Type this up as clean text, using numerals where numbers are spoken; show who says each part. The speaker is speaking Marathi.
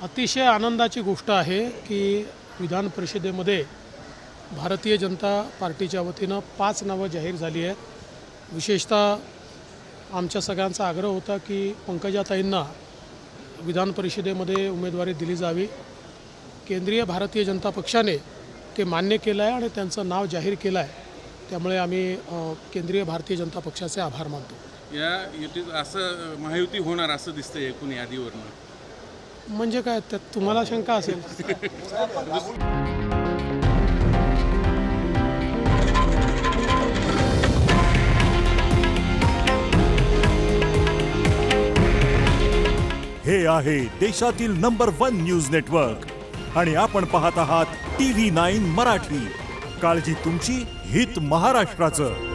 Speaker 1: अतिशय आनंदाची गोष्ट आहे की विधान परिषदेमध्ये भारतीय जनता पार्टीच्या वतीनं 5 नावं जाहीर झाली आहेत। विशेषतः आमच्या सगळ्यांचा आग्रह होता की पंकजाताईंना विधान परिषदेमध्ये उमेदवारी दिली जावी। केंद्रीय भारतीय जनता पक्षाने ते मान्य केलं आहे आणि त्यांचं नाव जाहीर केलं आहे। त्यामुळे आम्ही केंद्रीय भारतीय जनता पक्षाचे आभार मानतो।
Speaker 2: या युतीत असं महायुती होणार असं दिसतंय एकूण यादीवरनं।
Speaker 1: म्हणजे काय त्यात तुम्हाला शंका असेल?
Speaker 3: हे आहे देशातील नंबर 1 न्यूज नेटवर्क आणि आपण पाहत आहात TV9 मराठी। काळजी तुमची, हित महाराष्ट्राचं।